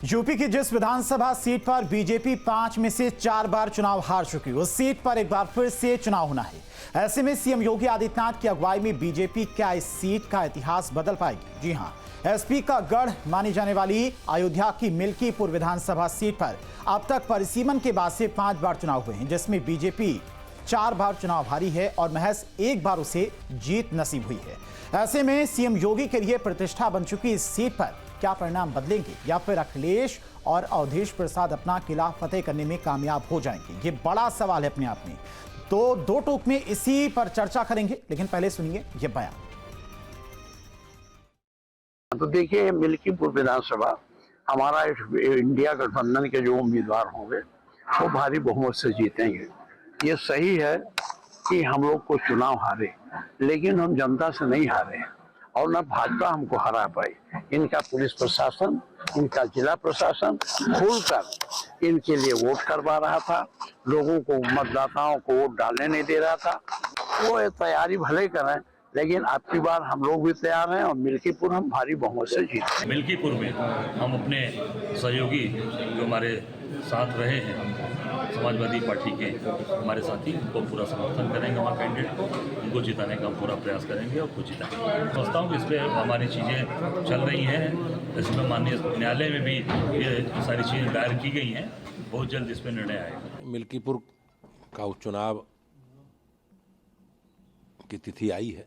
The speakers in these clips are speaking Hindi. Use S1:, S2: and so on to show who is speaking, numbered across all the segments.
S1: यूपी की जिस विधानसभा सीट पर बीजेपी 5 में से 4 बार चुनाव हार चुकी, उस सीट पर एक बार फिर से चुनाव होना है। ऐसे में सीएम योगी आदित्यनाथ की अगुवाई में बीजेपी क्या इस सीट का इतिहास बदल पाएगी? जी हां, एसपी का गढ़ मानी जाने वाली अयोध्या की मिल्कीपुर विधानसभा सीट पर अब तक परिसीमन के बाद से 5 बार चुनाव हुए हैं, जिसमें बीजेपी 4 बार चुनाव हारी है और महज एक बार उसे जीत नसीब हुई है। ऐसे में सीएम योगी के लिए प्रतिष्ठा बन चुकी इस सीट पर क्या परिणाम बदलेंगे या फिर अखिलेश और अवधेश प्रसाद अपना किला फतेह करने में कामयाब हो जाएंगे? ये बड़ा सवाल है अपने आप में। तो दो टूक में इसी पर चर्चा करेंगे, लेकिन पहले सुनिए ये बयान।
S2: तो देखिए, मिल्कीपुर विधानसभा हमारा इंडिया गठबंधन के जो उम्मीदवार होंगे वो भारी बहुमत से जीतेंगे। ये सही है कि हम लोग को चुनाव हारे, लेकिन हम जनता से नहीं हारे और न भाजपा हमको हरा पाई। इनका पुलिस प्रशासन, इनका जिला प्रशासन खुलकर इनके लिए वोट करवा रहा था, लोगों को, मतदाताओं को वोट डालने नहीं दे रहा था। वो तैयारी भले करें, लेकिन अब की बार हम लोग भी तैयार हैं और मिल्कीपुर हम भारी बहुमत से जीते।
S3: मिल्कीपुर में हम अपने सहयोगी जो हमारे साथ रहे हैं, समाजवादी पार्टी के हमारे साथी, उनको पूरा समर्थन करेंगे, हमारे कैंडिडेट को, उनको जिताने का पूरा प्रयास करेंगे और खुद जिताएंगे। समझता हूँ कि इस पर हमारी चीज़ें चल रही हैं, इसमें माननीय न्यायालय में भी ये सारी चीज़ें दायर की गई हैं, बहुत जल्द इस पर निर्णय आएगा।
S4: मिल्कीपुर का उपचुनाव की तिथि आई है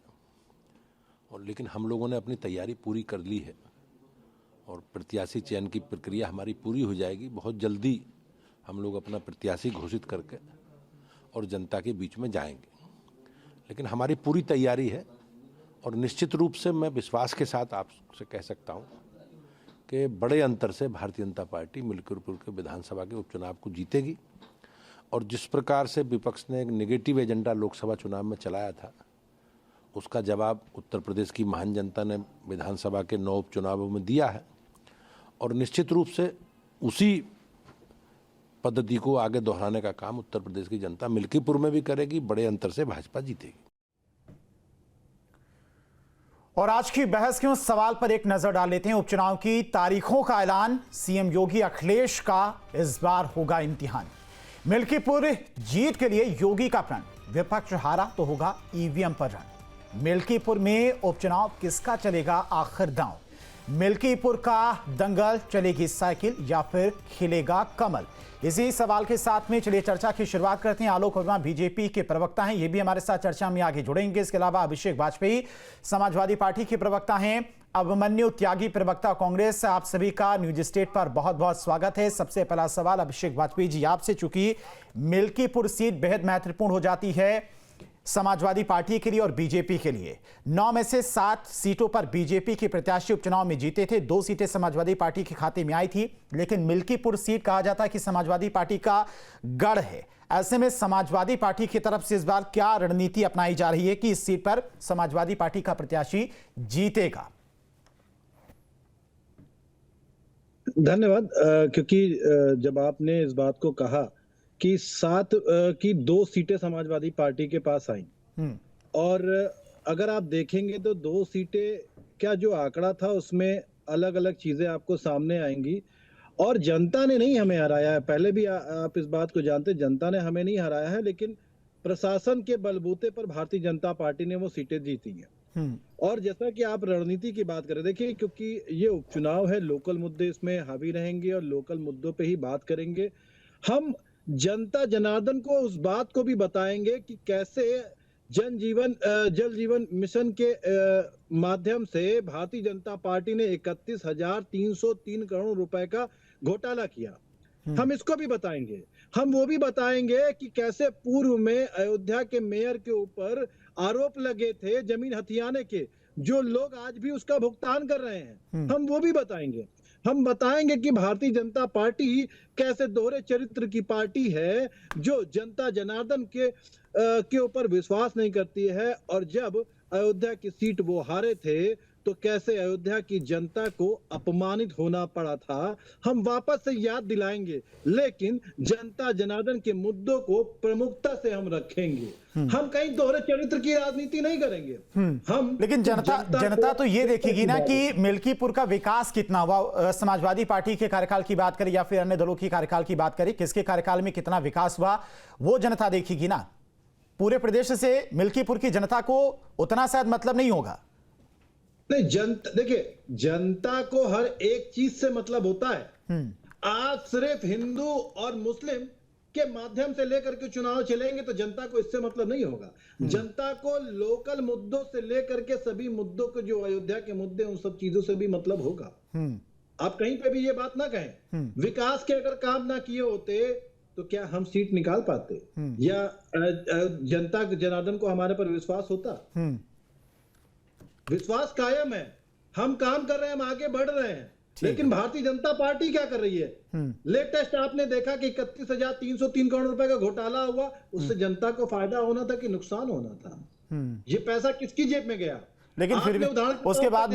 S4: और लेकिन हम लोगों ने अपनी तैयारी पूरी कर ली है और प्रत्याशी चयन की प्रक्रिया हमारी पूरी हो जाएगी। बहुत जल्दी हम लोग अपना प्रत्याशी घोषित करके और जनता के बीच में जाएंगे, लेकिन हमारी पूरी तैयारी है और निश्चित रूप से मैं विश्वास के साथ आपसे कह सकता हूं कि बड़े अंतर से भारतीय जनता पार्टी मिल्कीपुर के विधानसभा के उपचुनाव को जीतेगी। और जिस प्रकार से विपक्ष ने एक नेगेटिव एजेंडा लोकसभा चुनाव में चलाया था, उसका जवाब उत्तर प्रदेश की महान जनता ने विधानसभा के 9 उपचुनावों में दिया है और निश्चित रूप से उसी पद्धति को आगे दोहराने का काम उत्तर प्रदेश की जनता मिल्कीपुर में भी करेगी। बड़े अंतर से भाजपा जीतेगी।
S1: और आज की बहस के उस सवाल पर एक नजर डाल लेते हैं। उपचुनाव की तारीखों का ऐलान, सीएम योगी अखिलेश का इस बार होगा इम्तिहान। मिल्कीपुर जीत के लिए योगी का प्रण, विपक्ष हारा तो होगा ईवीएम पर रन। मिल्कीपुर में उपचुनाव किसका चलेगा आखिर दांव? मिल्कीपुर का दंगल, चलेगी साइकिल या फिर खिलेगा कमल? इसी सवाल के साथ में चलिए चर्चा की शुरुआत करते हैं। आलोक वर्मा बीजेपी के प्रवक्ता हैं, ये भी हमारे साथ चर्चा में आगे जुड़ेंगे। इसके अलावा अभिषेक वाजपेयी समाजवादी पार्टी के प्रवक्ता हैं, अभिमन्यु त्यागी प्रवक्ता कांग्रेस। आप सभी का न्यूज स्टेट पर बहुत बहुत स्वागत है। सबसे पहला सवाल अभिषेक वाजपेयी जी आपसे, चूंकि मिल्कीपुर सीट बेहद महत्वपूर्ण हो जाती है समाजवादी पार्टी के लिए और बीजेपी के लिए। 9 में से 7 सीटों पर बीजेपी के प्रत्याशी उपचुनाव में जीते थे, 2 सीटें समाजवादी पार्टी के खाते में आई थी, लेकिन मिल्कीपुर सीट कहा जाता है कि समाजवादी पार्टी का गढ़ है। ऐसे में समाजवादी पार्टी की तरफ से इस बार क्या रणनीति अपनाई जा रही है कि इस सीट पर समाजवादी पार्टी का प्रत्याशी जीतेगा?
S5: धन्यवाद। क्योंकि जब आपने इस बात को कहा कि 7 की 2 सीटें समाजवादी पार्टी के पास आई और अगर आप देखेंगे तो 2 सीटें, क्या जो आंकड़ा था उसमें अलग अलग चीजें आपको सामने आएंगी। और जनता ने नहीं हमें हराया है, पहले भी आप इस बात को जानते, जनता ने हमें नहीं हराया है, लेकिन प्रशासन के बलबूते पर भारतीय जनता पार्टी ने वो सीटें जीती हैं। और जैसा कि आप रणनीति की बात करें, देखिए, क्योंकि ये उपचुनाव है, लोकल मुद्दे इसमें हावी रहेंगे और लोकल मुद्दों पे ही बात करेंगे। हम जनता जनार्दन को उस बात को भी बताएंगे कि कैसे जल जीवन मिशन के माध्यम से भारतीय जनता पार्टी ने 31,303 करोड़ रुपए का घोटाला किया। हम इसको भी बताएंगे। हम वो भी बताएंगे कि कैसे पूर्व में अयोध्या के मेयर के ऊपर आरोप लगे थे जमीन हथियाने के, जो लोग आज भी उसका भुगतान कर रहे हैं। हम वो भी बताएंगे। हम बताएंगे कि भारतीय जनता पार्टी कैसे दोहरे चरित्र की पार्टी है, जो जनता जनार्दन के ऊपर विश्वास नहीं करती है। और जब अयोध्या की सीट वो हारे थे तो कैसे अयोध्या की जनता को अपमानित होना पड़ा था हम वापस से याद दिलाएंगे, लेकिन जनता जनार्दन के मुद्दों को प्रमुखता से हम रखेंगे। हम कहीं दोहरे चरित्र की राजनीति नहीं करेंगे। हम
S1: लेकिन जनता तो ये देखेगी ना कि मिल्कीपुर का विकास कितना हुआ। समाजवादी पार्टी के कार्यकाल की बात करें या फिर अन्य दलों की कार्यकाल की बात करें, किसके कार्यकाल में कितना विकास हुआ वो जनता देखेगी ना। पूरे प्रदेश से मिल्कीपुर की जनता को उतना शायद मतलब नहीं होगा।
S5: नहीं, जनता देखिए, जनता को हर एक चीज से मतलब होता है। आज सिर्फ हिंदू और मुस्लिम के माध्यम से लेकर के चुनाव चलेंगे तो जनता को इससे मतलब नहीं होगा। जनता को लोकल मुद्दों से लेकर के सभी मुद्दों को, जो अयोध्या के मुद्दे, उन सब चीजों से भी मतलब होगा। आप कहीं पे भी ये बात ना कहें। विकास के अगर काम ना किए होते तो क्या हम सीट निकाल पाते, या जनता जनार्दन को हमारे पर विश्वास होता? विश्वास कायम है, हम काम कर रहे हैं, हम आगे बढ़ रहे हैं। लेकिन भारतीय जनता पार्टी क्या कर रही है? लेटेस्ट आपने देखा कि 31,303 करोड़ रुपए का घोटाला हुआ, उससे जनता को फायदा होना था कि नुकसान होना था? ये पैसा किसकी जेब में गया?
S1: लेकिन फिर भी उसके बाद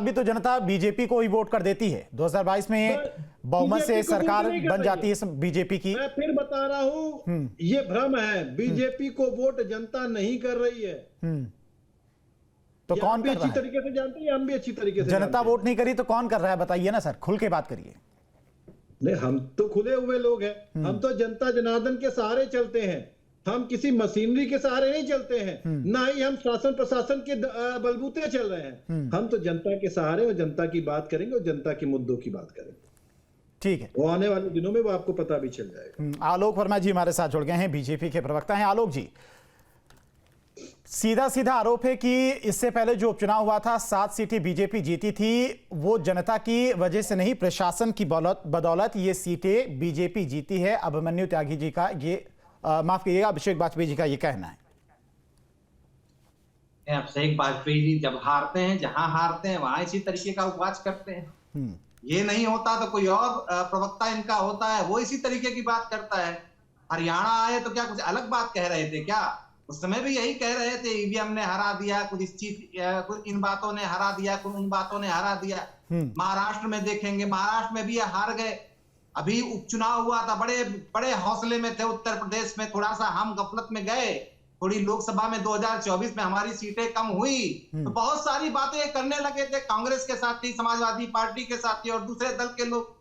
S1: भी तो जनता बीजेपी को ही वोट कर देती है। 2022 में बहुमत से सरकार बन जाती है बीजेपी की।
S5: मैं फिर बता रहा हूं, ये भ्रम है। बीजेपी को वोट जनता नहीं कर रही है। तो कौन कर रहा है? अच्छी तरीके से जानते हैं, हम भी अच्छी तरीके से।
S1: जनता वोट नहीं करी तो कौन कर रहा है बताइए ना सर, खुल के बात करिए।
S5: नहीं, हम तो खुले हुए लोग हैं। हम तो जनता जनार्दन के सहारे चलते हैं। हम किसी मशीनरी के सहारे नहीं चलते हैं, ना ही हम शासन प्रशासन के बलबूते चल रहे हैं। हम तो जनता के सहारे और जनता की बात करेंगे और जनता के मुद्दों की बात करेंगे।
S1: ठीक है,
S5: वो आने वाले दिनों में वो आपको पता भी चल जाएगा।
S1: आलोक वर्मा जी हमारे साथ जुड़ गए हैं, बीजेपी के प्रवक्ता हैं। आलोक जी, सीधा आरोप है कि इससे पहले जो उपचुनाव हुआ था 7 सीटें बीजेपी जीती थी, वो जनता की वजह से नहीं, प्रशासन की बदौलत ये सीटें बीजेपी जीती है। अभिमन्यु त्यागी जी का ये माफ कीजिएगा, अभिषेक वाजपेयी जी का ये कहना है।
S6: अभिषेक वाजपेयी जी जब हारते हैं, जहां हारते हैं वहां इसी तरीके का उपवास करते हैं। ये नहीं होता तो कोई और प्रवक्ता इनका होता है, वो इसी तरीके की बात करता है। हरियाणा आए तो क्या कुछ अलग बात कह रहे थे क्या? उस समय भी यही कह रहे थे, ईवीएम ने हरा दिया, कुछ इस चीज, कुछ इन बातों ने हरा दिया, कुछ उन बातों ने हरा दिया। महाराष्ट्र में देखेंगे, महाराष्ट्र में भी हार गए। अभी उपचुनाव हुआ था, बड़े बड़े हौसले में थे उत्तर प्रदेश में, थोड़ा सा हम गफलत में गए। थोड़ी लोकसभा में 2024 में हमारी सीटें कम हुई तो बहुत सारी बातें करने लगे थे कांग्रेस के साथी, समाजवादी पार्टी के साथी और दूसरे दल के लोग।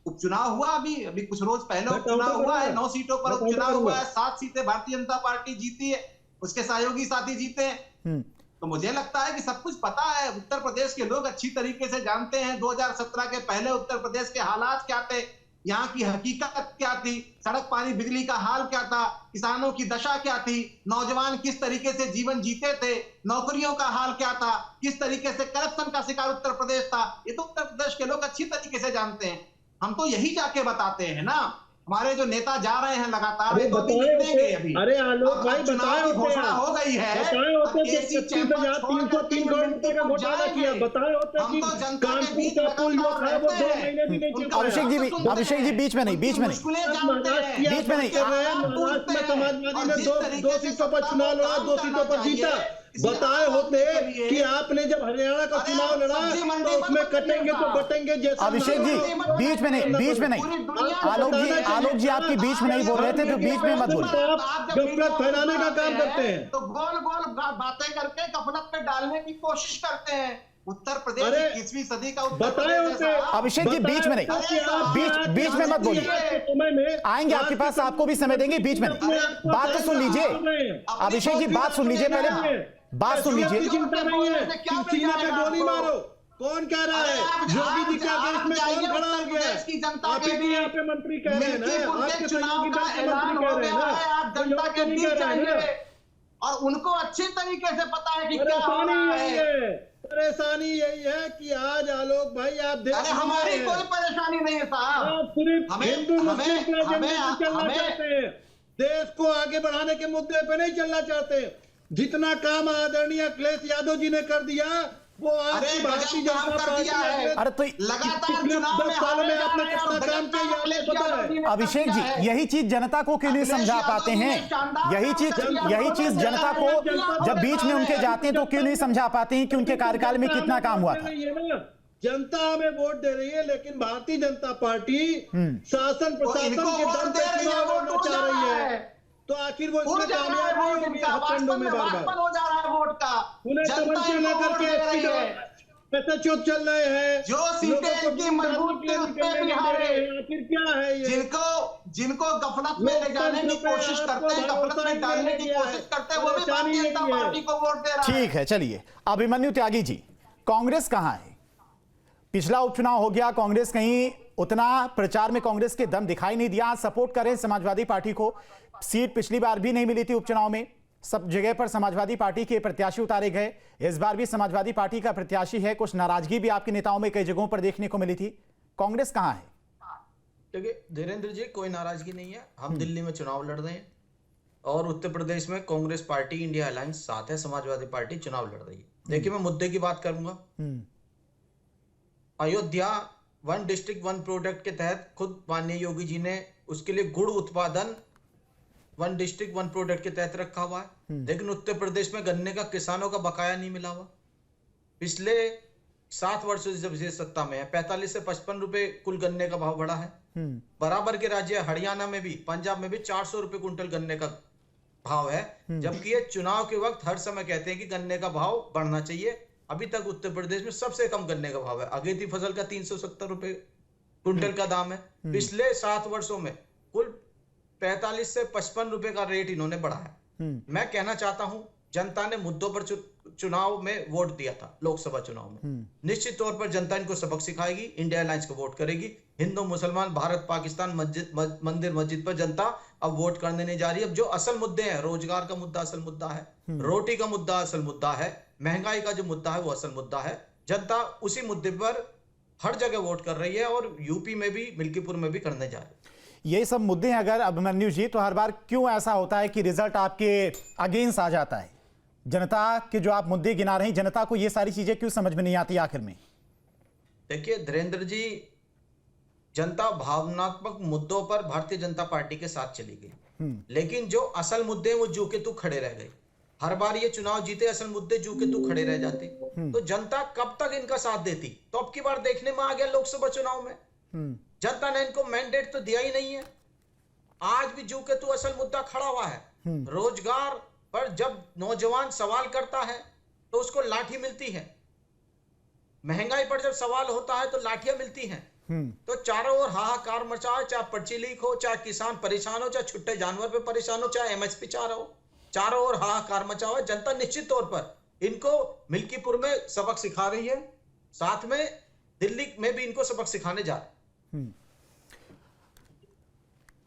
S6: उपचुनाव हुआ, अभी कुछ रोज पहले उपचुनाव हुआ है, 9 सीटों पर उपचुनाव हुआ है, 7 सीटें भारतीय जनता पार्टी जीती है, उसके सहयोगी साथी जीते हैं। तो मुझे लगता है कि सब कुछ पता है। उत्तर प्रदेश के लोग अच्छी तरीके से जानते हैं 2017 के पहले उत्तर प्रदेश के हालात क्या थे, यहाँ की हकीकत क्या थी, सड़क पानी बिजली का हाल क्या था, किसानों की दशा क्या थी, नौजवान किस तरीके से जीवन जीते थे, नौकरियों का हाल क्या था, किस तरीके से करप्शन का शिकार उत्तर प्रदेश था। ये तो उत्तर प्रदेश के लोग अच्छी तरीके से जानते हैं। हम तो यही जाके बताते हैं ना। हमारे जो नेता जा रहे हैं लगातार,
S5: अरे अरे आलोक भाई, बताए होते
S6: घोषणा हो गई है,
S5: बताए होते कि 36,303 करोड़ रुपए का घोटाला किया, बताए होते कि कानपुर का पुल जो था वो 2 महीने भी नहीं चल।
S1: अभिषेक जी बीच में नहीं,
S5: महाराष्ट्र में समाजवादी ने 2 सीटों पर चुनाव लड़ा, 2 सीटों पर जीता। बताए होते कि आपने जब हरियाणा का चुनाव लड़ा तो उसमें कटेंगे तो बटेंगे जैसे।
S1: अभिषेक जी बीच में नहीं, आलोक जी आपकी बीच में नहीं बोल रहे थे तो बीच में मत बोलिए।
S5: गफलत फैलाने का काम करते हैं,
S6: तो गोल गोल बातें करके गफलत में डालने की कोशिश करते हैं। उत्तर प्रदेश 21वीं सदी का
S5: बताए होते।
S1: अभिषेक जी बीच में नहीं, बीच में मत बोलिए, आएंगे आपके पास, आपको भी समय देंगे, बीच में नहीं। बात तो सुन लीजिए अभिषेक जी, बात सुन लीजिए, पहले बात सुन लीजिए।
S5: चिंता नहीं है, सीना पे गोली मारो। कौन कह रहा है? योगी जी का देश में कौन खड़ा हो गया है? आप ही यहाँ पे मंत्री कह रहे हैं ना, आपके सहयोगी दल के मंत्री कह रहे हैं ना,
S6: आप जनता के बीच जाएंगे और उनको अच्छे तरीके से पता है कि क्या हो रहा है।
S5: परेशानी यही है कि आज आलोक भाई आप देख,
S6: हमारी कोई परेशानी नहीं है साहब,
S5: आप सिर्फ हिंदू मुस्लिम के एजेंडे पे चलना चाहते हैं, देश को आगे बढ़ाने के मुद्दे पे नहीं चलना चाहते। जितना काम आदरणीय अखिलेश यादव जी ने कर दिया वो आज की भारतीय जनता पार्टी है।
S1: अरे तो
S6: लगातार चुनाव में
S5: आपने कितना काम किया,
S1: अभिषेक जी, यही चीज जनता को क्यों नहीं समझा पाते हैं? यही चीज जनता को जब बीच में उनके जाते हैं तो क्यों नहीं समझा पाते हैं कि उनके कार्यकाल में कितना काम हुआ था?
S5: जनता हमें वोट दे रही है, लेकिन भारतीय जनता पार्टी शासन प्रशासन के दम पे चुनाव लड़ना चाह रही है, तो आखिर वो इसमें कामयाब नहीं होगी हथकंडों में बार-बार
S6: हो जा रहा है वोट का।
S5: उन्हें तमंचे लेकर के ऐसा चुप चल रहे हैं,
S6: जो सीटें इनकी मजबूत थी उसमें भी हारे।
S5: आखिर क्या है ये?
S6: जिनको गफलत में ले जाने की कोशिश करते हैं, गफलत में डालने की कोशिश करते हैं, वो भी भारतीय जनता पार्टी को वोट दे रहा है।
S1: ठीक है, चलिए अभिमन्यु त्यागी जी, कांग्रेस कहां है? पिछला उपचुनाव हो गया, कांग्रेस कहीं उतना प्रचार में कांग्रेस के दम दिखाई नहीं दिया। सपोर्ट करें समाजवादी पार्टी को, सीट पिछली बार भी नहीं मिली थी उपचुनाव में, सब जगह पर समाजवादी पार्टी के प्रत्याशी उतारे गए। इस बार भी समाजवादी पार्टी का प्रत्याशी है, कुछ नाराजगी भी आपके नेताओं में कई जगहों पर देखने को मिली थी। कांग्रेस कहां है?
S7: देखिए धीरेन्द्र जी, कोई नाराजगी नहीं है। हम दिल्ली में चुनाव लड़ रहे हैं और उत्तर प्रदेश में कांग्रेस पार्टी इंडिया अलायंस साथ है, समाजवादी पार्टी चुनाव लड़ रही है। देखिए मैं मुद्दे की बात करूंगा। Ayodhya one district one product के तहत खुद माननीय योगी जी ने उसके लिए गुड़ उत्पादन वन डिस्ट्रिक्ट वन प्रोडक्ट के तहत रखा हुआ है, लेकिन उत्तर प्रदेश में गन्ने का किसानों का बकाया नहीं मिला हुआ। पिछले 7 वर्षों से जब ये सत्ता में है 45 से 55 रुपए कुल गन्ने का भाव बढ़ा है। बराबर के राज्य हरियाणा में भी, पंजाब में भी 400 रुपए कुंटल गन्ने का भाव है, जबकि ये चुनाव के वक्त हर समय कहते हैं कि गन्ने का भाव बढ़ना चाहिए। अभी तक उत्तर प्रदेश में सबसे कम गन्ने का भाव है। अगेती फसल का 370 रुपए कुंटल का दाम है। पिछले 7 वर्षों में कुल 45 से 55 रुपए का रेट इन्होंने बढ़ाया। मैं कहना चाहता हूं, जनता ने मुद्दों पर चुनाव में वोट दिया था, लोकसभा चुनाव में। निश्चित तौर पर जनता इनको सबक सिखाएगी, इंडिया अलायंस को वोट करेगी। हिंदू मुसलमान, भारत पाकिस्तान, मंदिर मस्जिद पर जनता अब वोट करने नहीं जा रही। अब जो असल मुद्दे हैं, रोजगार का मुद्दा असल मुद्दा है, रोटी का मुद्दा असल मुद्दा है, महंगाई का जो मुद्दा है वो असल मुद्दा है। जनता उसी मुद्दे पर हर जगह वोट कर रही है और यूपी में भी, मिल्कीपुर में भी करने जा रही है।
S1: ये सब मुद्दे हैं अगर अभिमन्यु जी, तो हर बार क्यों ऐसा होता है कि रिजल्ट आपके अगेंस्ट आ जाता है? जनता के जो आप मुद्दे गिना रहे हैं, जनता को ये सारी चीजें क्यों समझ में नहीं आती आखिर में?
S7: देखिए धीरेन्द्र जी, जनता भावनात्मक मुद्दों पर भारतीय जनता पार्टी के साथ चली गई, लेकिन जो असल मुद्दे वो जू के तू खड़े रह गए। हर बार ये चुनाव जीते, असल मुद्दे जू के तू खड़े रह जाते, तो जनता कब तक इनका साथ देती? तो अब की बार देखने में आ गया लोकसभा चुनाव में, जनता ने इनको मैंडेट तो दिया ही नहीं है। आज भी जू के तू असल मुद्दा खड़ा हुआ है। रोजगार पर जब नौजवान सवाल करता है तो उसको लाठी मिलती है, महंगाई पर जब सवाल होता है तो लाठियां मिलती हैं। तो चारों ओर हाहाकार मचा है, चाहे पर्ची लीक हो, चाहे किसान परेशान हो, चाहे छुट्टे जानवर पे परेशान हो, चाहे एमएसपी चाह रहा हो, चारों ओर हाहाकार मचा हुआ है। जनता निश्चित तौर पर इनको मिल्कीपुर में सबक सिखा रही है, साथ में दिल्ली में भी इनको सबक सिखाने जा रहे हैं।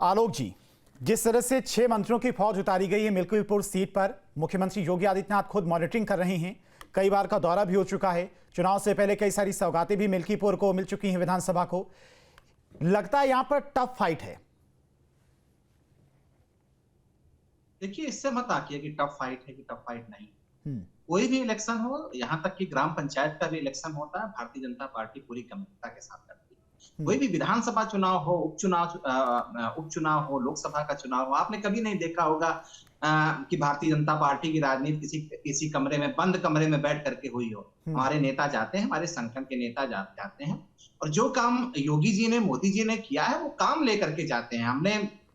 S1: आलोक जी, जिस तरह से 6 मंत्रियों की फौज उतारी गई है मिल्कीपुर सीट पर, मुख्यमंत्री योगी आदित्यनाथ खुद मॉनिटरिंग कर रहे हैं, कई बार का दौरा भी हो चुका है, चुनाव से पहले कई सारी सौगातें भी मिल्कीपुर को मिल चुकी हैं, विधानसभा को। लगता है यहां पर टफ फाइट है।
S6: देखिए, इससे मत आकिए कि टफ फाइट है कि टफ फाइट नहीं। कोई भी इलेक्शन हो, यहां तक कि ग्राम पंचायत का भी इलेक्शन होता है, भारतीय जनता पार्टी पूरी गंभीरता के साथ करती है। कोई भी विधानसभा चुनाव हो, उपचुनाव हो, लोकसभा का चुनाव हो, आपने कभी नहीं देखा होगा कि भारतीय जनता पार्टी की राजनीति किसी कमरे में, बंद कमरे में बैठ करके हुई हो। हमारे नेता जाते हैं, हमारे संगठन के नेता जाते हैं, और जो काम योगी जी ने, मोदी जी ने किया है वो काम लेकर के जाते हैं।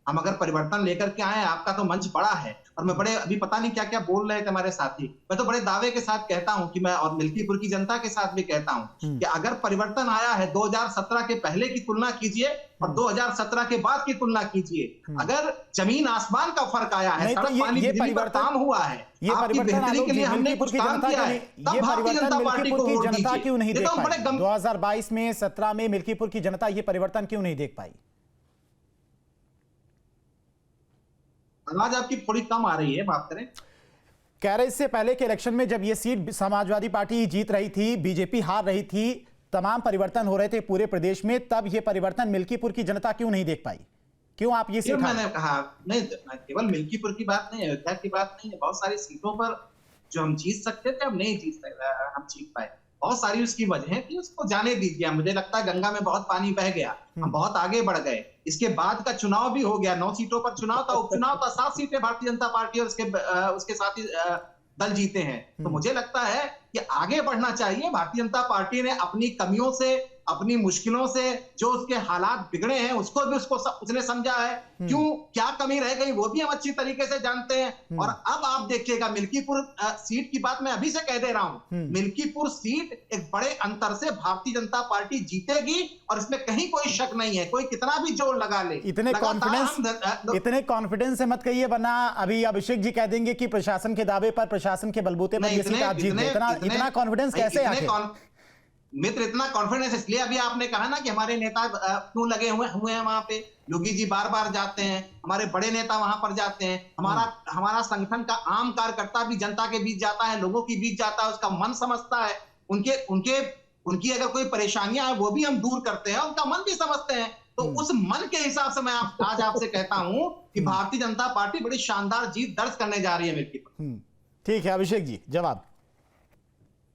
S6: हम अगर परिवर्तन लेकर के आए, आपका तो मंच बड़ा है, और मैं बड़े, अभी पता नहीं क्या क्या बोल रहे थे हमारे साथी, मैं तो बड़े दावे के साथ कहता हूं कि मैं, और मिल्कीपुर की जनता के साथ भी कहता हूं कि अगर परिवर्तन आया है, 2017 के पहले की तुलना कीजिए और 2017 के बाद की तुलना कीजिए, अगर जमीन आसमान का फर्क आया है, सड़क पानी बिजली का काम हुआ है, आपकी बेहतरी के लिए हमने कुछ काम किया है, तब भारतीय जनता पार्टी को वोट
S1: जनता क्यों नहीं देख पाई? 2022 में, 17 में मिल्कीपुर की जनता ये परिवर्तन क्यों नहीं देख पाई?
S6: आवाज आपकी थोड़ी कम आ रही है, बात करें।
S1: कह रहे इससे पहले के इलेक्शन में जब ये सीट समाजवादी पार्टी जीत रही थी, बीजेपी हार रही थी, तमाम परिवर्तन हो रहे थे पूरे प्रदेश में, तब ये परिवर्तन मिल्कीपुर की जनता क्यों नहीं देख पाई? क्यों आप ये सीट?
S6: मैंने कहा नहीं, केवल मिल्कीपुर की बात नहीं है, अयोध्या की बात नहीं है, बहुत सारी सीटों पर जो हम जीत सकते थे, हम नहीं जीत पाए। बहुत सारी उसकी वजह थी, उसको जाने दीजिए। मुझे लगता है गंगा में बहुत पानी बह गया, हम बहुत आगे बढ़ गए। इसके बाद का चुनाव भी हो गया, 9 सीटों पर चुनाव था, उपचुनाव था, 7 सीटें भारतीय जनता पार्टी और उसके साथी दल जीते हैं। तो मुझे लगता है कि आगे बढ़ना चाहिए। भारतीय जनता पार्टी ने अपनी कमियों से, अपनी मुश्किलों से, जो उसके हालात बिगड़े हैं उसको भी उसने समझा है, क्यों क्या कमी रह गई वो भी हम अच्छी तरीके से जानते हैं। और अब आप देखिएगा मिल्कीपुर सीट की बात मैं अभी से कह दे रहा हूं, मिल्कीपुर सीट एक बड़े अंतर से भारतीय जनता पार्टी जीतेगी और इसमें कहीं कोई शक नहीं है। कोई कितना भी जोर लगा ले,
S1: इतने कॉन्फिडेंस से मत कहिए, वरना अभी अभिषेक जी कह देंगे कि प्रशासन के दावे पर, प्रशासन के बलबूते पर ये सीट आप जीत गए। इतना कॉन्फिडेंस कैसे आखिर?
S6: मित्र, इतना कॉन्फिडेंस इसलिए अभी आपने कहा ना कि हमारे नेता क्यों लगे हुए हैं वहां पे। योगी जी बार बार जाते हैं, हमारे बड़े नेता वहां पर जाते हैं, हमारा संगठन का आम कार्यकर्ता भी जनता के बीच जाता है, लोगों के बीच जाता है, उसका मन समझता है, उनकी अगर कोई परेशानियां है वो भी हम दूर करते हैं, उनका मन भी समझते हैं। तो उस मन के हिसाब से मैं आज आपसे कहता हूं कि भारतीय जनता पार्टी बड़ी शानदार जीत दर्ज करने जा रही है मिल्की पर।
S1: ठीक है अभिषेक जी, जवाब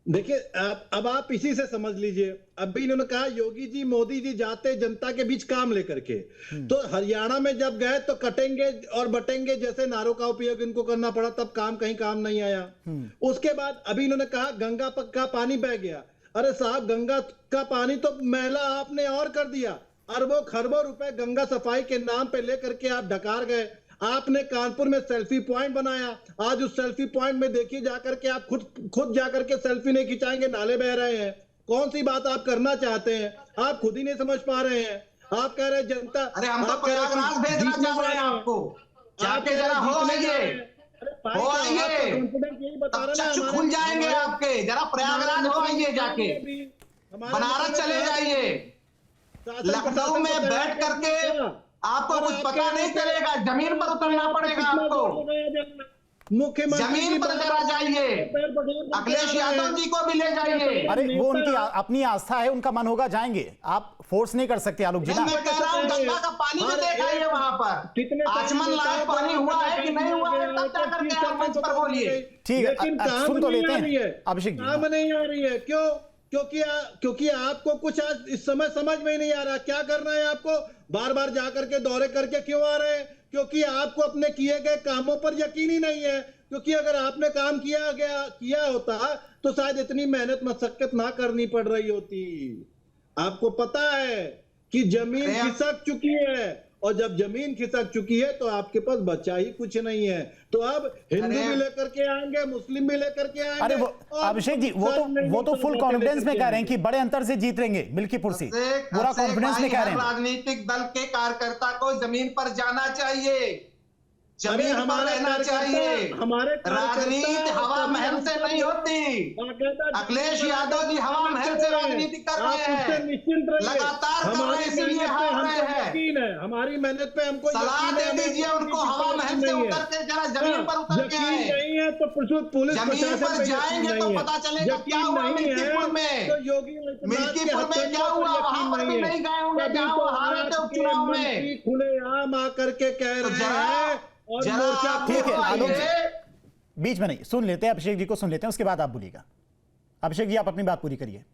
S5: देखिए। अब आप इसी से समझ लीजिए, अभी इन्होंने कहा योगी जी मोदी जी जाते जनता के बीच काम लेकर के, तो हरियाणा में जब गए तो कटेंगे और बटेंगे जैसे नारों का उपयोग इनको करना पड़ा, तब कहीं काम नहीं आया। उसके बाद अभी इन्होंने कहा गंगा का पानी बह गया। अरे साहब, गंगा का पानी तो मैला आपने और कर दिया। अरबों खरबों रुपए गंगा सफाई के नाम पे लेकर के आप डकार गए। आपने कानपुर में सेल्फी पॉइंट बनाया, आज उस सेल्फी पॉइंट में देखिए जाकर के आप खुद जाकर के सेल्फी नहीं खिंचाएंगे, नाले बह रहे हैं। कौन सी बात आप करना चाहते हैं, आप खुद ही नहीं समझ पा रहे हैं। आप कह रहे हैं जनता,
S6: अरे हम तो प्रयागराज भेजना चाह रहे हैं आपको, जाके जरा हो आइए, चक्षु खुल जाएंगे आपके। जरा प्रयागराज हो आइए, जाके बनारस चले जाइए, लखनऊ में बैठ करके आपको कुछ पता नहीं चलेगा, जमीन पर उतरना पड़ेगा आपको।
S5: मुख्यमंत्री
S6: जमीन पर जरा जाइए, अखिलेश यादव जी को भी ले जाइए।
S1: अरे वो उनकी अपनी आस्था है, उनका मन होगा जाएंगे, आप फोर्स नहीं कर सकते आलोक जी ना।
S6: मैं कह रहा हूं गंगा का पानी भी देखाइए वहां पर, आचमन लायक पानी हुआ है कि नहीं हुआ है, तब जाकर के आप मंच पर बोलिए।
S1: ठीक है, सुन तो लेते हैं अभिषेक जी।
S5: काम नहीं आ रही है, क्यों? क्योंकि आपको कुछ आज इस समय समझ में नहीं आ रहा क्या करना है। आपको बार बार जाकर के दौरे करके क्यों आ रहे हैं? क्योंकि आपको अपने किए गए कामों पर यकीन ही नहीं है। क्योंकि अगर आपने काम किया होता तो शायद इतनी मेहनत मशक्कत ना करनी पड़ रही होती। आपको पता है कि जमीन खिसक चुकी है, और जब जमीन खिसक चुकी है तो आपके पास बचा ही कुछ नहीं है। तो अब हिंदू भी लेकर के आएंगे, मुस्लिम भी लेकर के आएंगे।
S1: अरे अभिषेक जी, वो तो फुल कॉन्फिडेंस में कह रहे हैं कि बड़े अंतर से जीत लेंगे मिल्कीपुर से, पूरा कॉन्फिडेंस में कह रहे हैं।
S6: राजनीतिक दल के कार्यकर्ता को जमीन पर जाना चाहिए, जमीन पर रहना चाहिए। राजनीति हवा महल से नहीं होती। अखिलेश यादव जी हवा महल से राजनीति कर रहे हैं, लगातार कर रहे हैं, इसलिए हार रहे हैं।
S5: हमारी मेहनत पे हमको
S6: सलाह दे दीजिए उनको, हवा महल से उतर के जरा जमीन पर उतर के आए।
S5: नहीं है तो पुलिस
S6: जमीन पर जाएंगे तो पता चलेगा क्या हुआ मिल्कीपुर में। मिल्कीपुर में क्या हुआ, वहां पर भी नहीं गए होंगे जहां वो हारे थे उपचुनाव में।
S5: खुलेआम आकर के कह रहे हैं।
S1: ठीक है आलोक जी, बीच में नहीं, सुन लेते हैं अभिषेक जी को, सुन लेते हैं, उसके बाद आप बोलिएगा। अभिषेक जी आप अपनी बात पूरी करिए।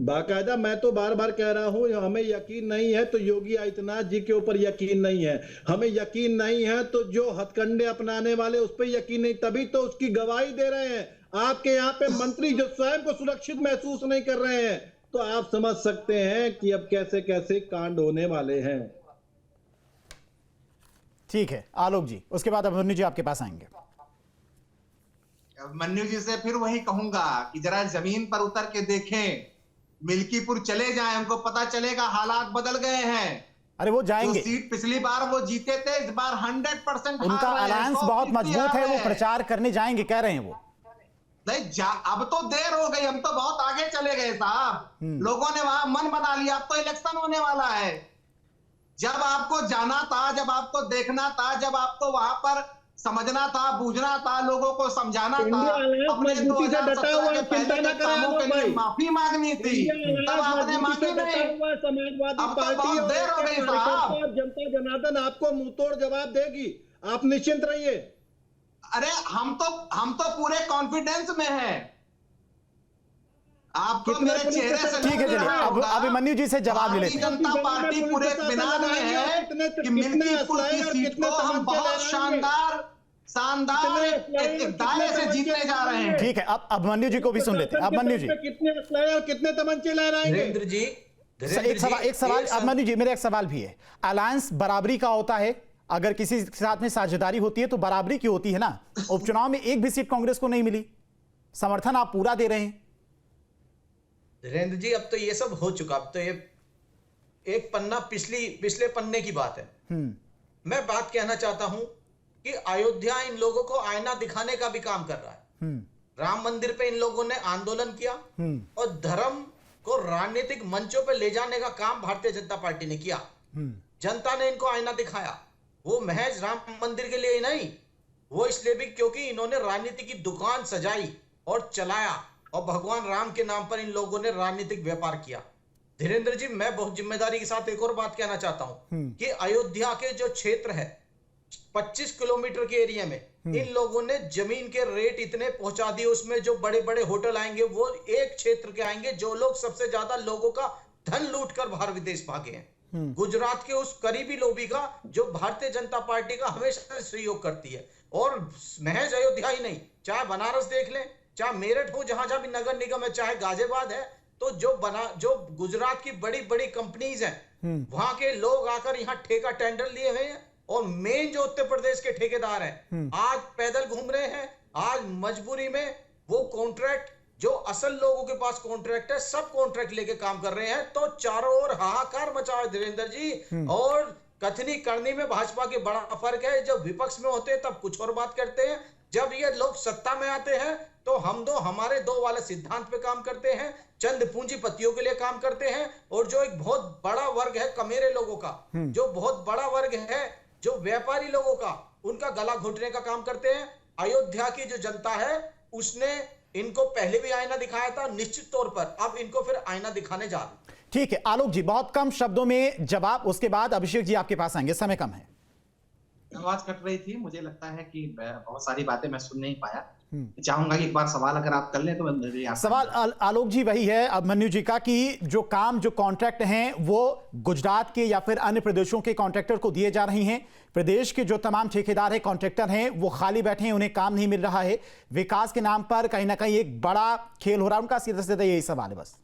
S5: बाकायदा मैं तो बार बार कह रहा हूं, हमें यकीन नहीं है तो योगी आदित्यनाथ जी के ऊपर यकीन नहीं है, हमें यकीन नहीं है तो जो हथकंडे अपनाने वाले उस पर यकीन नहीं, तभी तो उसकी गवाही दे रहे हैं। आपके यहाँ पे मंत्री जो स्वयं को सुरक्षित महसूस नहीं कर रहे हैं, तो आप समझ सकते हैं कि अब कैसे कैसे कांड होने वाले हैं।
S1: ठीक है आलोक जी, उसके बाद अभिमन्यु जी आपके पास आएंगे।
S6: अभिमन्यु जी से फिर वही कहूंगा कि जरा जमीन पर उतर के देखें, मिल्कीपुर चले जाएं, हमको पता चलेगा हालात बदल गए हैं।
S1: अरे वो जाएंगे,
S6: तो सीट पिछली बार वो जीते थे, इस बार 100%
S1: उनका अलायंस बहुत मजबूत है, वो प्रचार करने जाएंगे कह रहे हैं वो।
S6: नहीं अब तो देर हो गई, हम तो बहुत आगे चले गए साहब। लोगों ने वहां मन बना लिया, अब तो इलेक्शन होने वाला है। जब आपको जाना था, जब आपको देखना था, जब आपको वहां पर समझना था, बूझना था, लोगों को समझाना था, अपने 2017 के पहले के कामों के लिए माफी मांगनी थी, तब आपने मांगी नहीं।
S5: समाजवादी पार्टी
S6: बहुत देर हो गई साहब।
S5: जनता जनार्दन आपको मुंहतोड़ जवाब देगी, आप निश्चिंत रहिए।
S6: अरे हम तो पूरे कॉन्फिडेंस में हैं, आपको मेरे चेहरे से
S1: ठीक है, चलिए अब अभिमन्यु जी से जवाब ले लेते हैं।
S6: भारतीय जनता पार्टी पूरे इत्मीनान में है कि मिल्कीपुर की सीट को हम बहुत शानदार एक दायरे से जीतने जा रहे हैं।
S1: ठीक है, अब अभिमन्यु जी को भी सुन लेते हैं। अभिमन्यु जी,
S5: कितने असलहे और कितने तमंचे लहराएंगे?
S7: धीरेन्द्र जी,
S1: एक सवाल अभिमन्यु जी, मेरा एक सवाल भी है। अलायंस बराबरी का होता है, अगर किसी के साथ में साझेदारी होती है तो बराबरी की होती है ना। उपचुनाव में एक भी सीट कांग्रेस को नहीं मिली, समर्थन आप पूरा दे रहे हैं।
S7: धीरेन्द्र जी, अब तो ये सब हो चुका, अब तो ये एक पन्ना पिछले पन्ने की बात है। मैं बात कहना चाहता हूं कि अयोध्या इन लोगों को आईना दिखाने का भी काम कर रहा है। राम मंदिर पे इन लोगों ने आंदोलन किया और धर्म को राजनीतिक मंचों पे ले जाने का काम भारतीय जनता पार्टी ने किया। जनता ने इनको आईना दिखाया, वो महज राम मंदिर के लिए ही नहीं, वो इसलिए भी क्योंकि इन्होंने राजनीति की दुकान सजाई और चलाया और भगवान राम के नाम पर इन लोगों ने राजनीतिक व्यापार किया। धीरेन्द्र जी, मैं बहुत जिम्मेदारी के साथ एक और बात कहना चाहता हूं कि अयोध्या के जो क्षेत्र है 25 किलोमीटर के एरिया में इन लोगों ने जमीन के रेट इतने पहुंचा दिए, उसमें जो बड़े बड़े होटल आएंगे वो एक क्षेत्र के आएंगे जो लोग सबसे ज्यादा लोगों का धन लूट कर बाहर विदेश भागे हैं। गुजरात के उस करीबी लोबी का जो भारतीय जनता पार्टी का हमेशा सहयोग करती है। और महज अयोध्या ही नहीं, चाहे बनारस देख लें, चाहे मेरठ हो, जहां जहां भी नगर निगम है, चाहे गाजियाबाद है, तो जो गुजरात की बड़ी बड़ी कंपनीज हैं वहां के लोग आकर यहाँ ठेका टेंडर लिए हुए हैं। और मेन जो उत्तर प्रदेश के ठेकेदार हैं आज पैदल घूम रहे हैं, आज मजबूरी में वो कॉन्ट्रैक्ट जो असल लोगों के पास कॉन्ट्रैक्ट है सब कॉन्ट्रैक्ट लेके काम कर रहे हैं। तो चारों ओर हाहाकार मचा है धीरेन्द्र जी। और कथनी करनी में भाजपा के बड़ा फर्क है, जब विपक्ष में होते हैं तब कुछ और बात करते हैं, जब ये लोग सत्ता में आते हैं तो हमारे दो वाले सिद्धांत पे काम करते हैं, चंद पूंजीपतियों के लिए काम करते हैं। और जो एक बहुत बड़ा वर्ग है कमेरे लोगों का, जो बहुत बड़ा वर्ग है जो व्यापारी लोगों का, उनका गला घोटने का काम करते हैं। अयोध्या की जो जनता है उसने इनको पहले भी आईना दिखाया था, निश्चित तौर पर अब इनको फिर आईना दिखाने जा रहे।
S1: ठीक है आलोक जी, बहुत कम शब्दों में जवाब, उसके बाद अभिषेक जी आपके पास आएंगे, समय कम है।
S6: आवाज कट रही थी, मुझे लगता है कि बहुत सारी बातें मैं सुन नहीं पाया। चाहूंगा कि एक बार सवाल अगर आप कर लें तो
S1: सवाल आलोक जी वही है अभिमन्यु जी का कि जो कॉन्ट्रैक्ट हैं वो गुजरात के या फिर अन्य प्रदेशों के कॉन्ट्रैक्टर को दिए जा रही हैं। प्रदेश के जो तमाम ठेकेदार हैं, कॉन्ट्रैक्टर हैं, वो खाली बैठे हैं, उन्हें काम नहीं मिल रहा है। विकास के नाम पर कहीं ना कहीं एक बड़ा खेल हो रहा है उनका। सीधा सीधा यही सवाल है बस।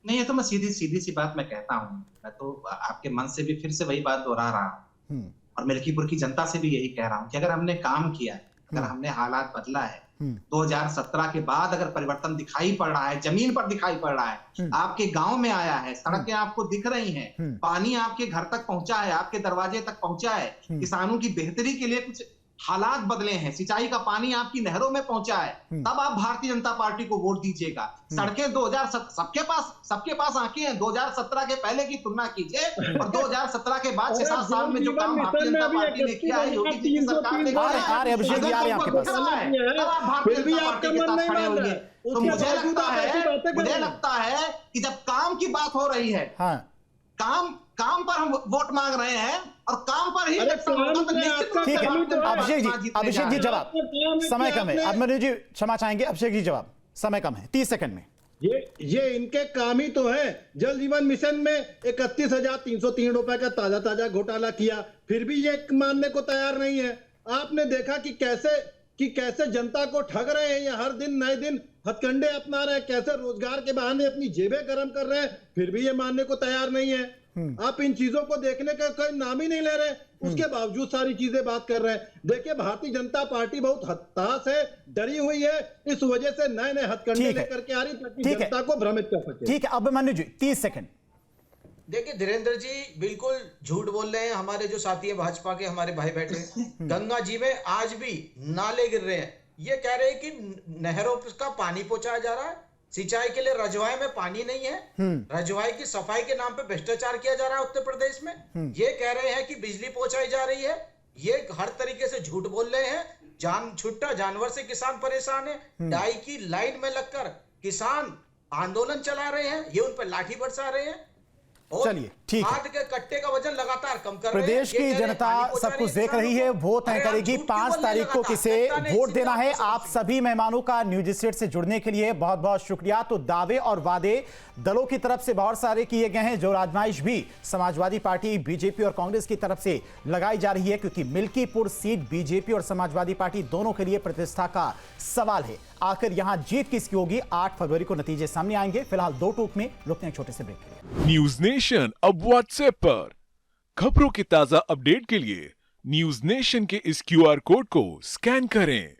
S6: नहीं, ये तो मैं सीधी सी बात मैं कहता हूँ, मैं तो आपके मन से भी फिर से वही बात दोहरा रहा हूँ और मिल्कीपुर की जनता से भी यही कह रहा हूँ कि अगर हमने काम किया है, अगर हमने हालात बदला है, 2017 के बाद अगर परिवर्तन दिखाई पड़ रहा है, जमीन पर दिखाई पड़ रहा है, आपके गांव में आया है, सड़कें आपको दिख रही हैं, पानी आपके घर तक पहुंचा है, आपके दरवाजे तक पहुंचा है, किसानों की बेहतरी के लिए कुछ हालात बदले हैं, सिंचाई का पानी आपकी नहरों में पहुंचा है, तब आप भारतीय जनता पार्टी को वोट दीजिएगा। सड़कें 2007 सबके पास आंखें हैं, 2017 के पहले की तुलना कीजिए और 2017 के बाद 6-7 साल में जो काम भारतीय जनता पार्टी ने किया है, योगी जी की सरकार ने किया है,
S1: अभिषेक जी आ रहे हैं आपके पास।
S6: तब आप भारतीय जनता पार्टी के साथ खड़े होंगे। तो मुझे लगता है कि जब काम की बात हो रही है, काम पर हम वोट मांग रहे हैं और काम पर ही
S1: ठीक है। अभिषेक जी जवाब, समय कम है। अभिमन्यु जी क्षमा चाहेंगे, अभिषेक जी जवाब, समय कम है, 30 सेकंड में।
S5: ये इनके काम ही तो है। जल जीवन मिशन में 31,303 रुपए का ताजा घोटाला किया, फिर भी ये मानने को तैयार नहीं है। आपने देखा कि कैसे जनता को ठग रहे हैं, ये हर दिन नए दिन हथकंडे अपना रहे हैं, कैसे रोजगार के बहाने अपनी जेबें गर्म कर रहे हैं, फिर भी ये मानने को तैयार नहीं है। आप इन चीजों को देखने का कोई नाम ही नहीं ले रहे, उसके बावजूद सारी चीजें बात कर रहे हैं। देखिए, भारतीय जनता पार्टी बहुत हताश है, डरी हुई है, इस वजह से नए हथकंडे लेकर के आ रही ताकि जनता को भ्रमित कर सके।
S1: ठीक है अभिमन्यु जी 30 सेकंड।
S7: देखिए धीरेन्द्र जी बिल्कुल झूठ बोल रहे हैं हमारे जो साथी है भाजपा के, हमारे भाई बैठे हैं। गंगा जी में आज भी नाले गिर रहे हैं, ये कह रहे हैं कि नहरों का पानी पहुंचाया जा रहा है, सिंचाई के लिए रजवाई में पानी नहीं है, रजवाई की सफाई के नाम पे भ्रष्टाचार किया जा रहा है उत्तर प्रदेश में। ये कह रहे हैं कि बिजली पहुंचाई जा रही है, ये हर तरीके से झूठ बोल रहे हैं। छुट्टा जानवर से किसान परेशान है, डाई की लाइन में लगकर किसान आंदोलन चला रहे हैं, ये उन पर लाठी बरसा रहे हैं। और
S1: चलिए, ठीक है।
S7: खाद के कट्टे का वजन लगातार कम कर रहे हैं।
S1: प्रदेश
S7: ये
S1: की
S7: कह रहे हैं
S1: जनता
S7: पानी पहुंचा
S1: सब
S7: रही
S1: कुछ देख
S7: किसानों
S1: रही है,
S7: को।
S1: वो तय
S7: अरे आप
S1: करेगी
S7: झूठ क्यों
S1: 5
S7: बोल रहे
S1: तारीख को
S7: लगातार?
S1: किसे
S7: जनता ने
S1: वोट
S7: इसीलिए
S1: देना है।
S7: आपको
S1: आप
S7: समझ
S1: सभी मेहमानों का न्यूज स्टेट से जुड़ने के लिए बहुत बहुत शुक्रिया। तो दावे और वादे दलों की तरफ से बहुत सारे किए गए हैं, जो आजमाइश भी समाजवादी पार्टी, बीजेपी और कांग्रेस की तरफ से लगाई जा रही है, क्योंकि मिल्कीपुर सीट बीजेपी और समाजवादी पार्टी दोनों के लिए प्रतिष्ठा का सवाल है। आखिर यहां जीत किसकी होगी, 8 फरवरी को नतीजे सामने आएंगे। फिलहाल 2 टूक में रुकते हैं छोटे से ब्रेक के लिए।
S8: न्यूज नेशन अब व्हाट्सएप पर खबरों के ताजा अपडेट के लिए न्यूज नेशन के इस QR कोड को स्कैन करें।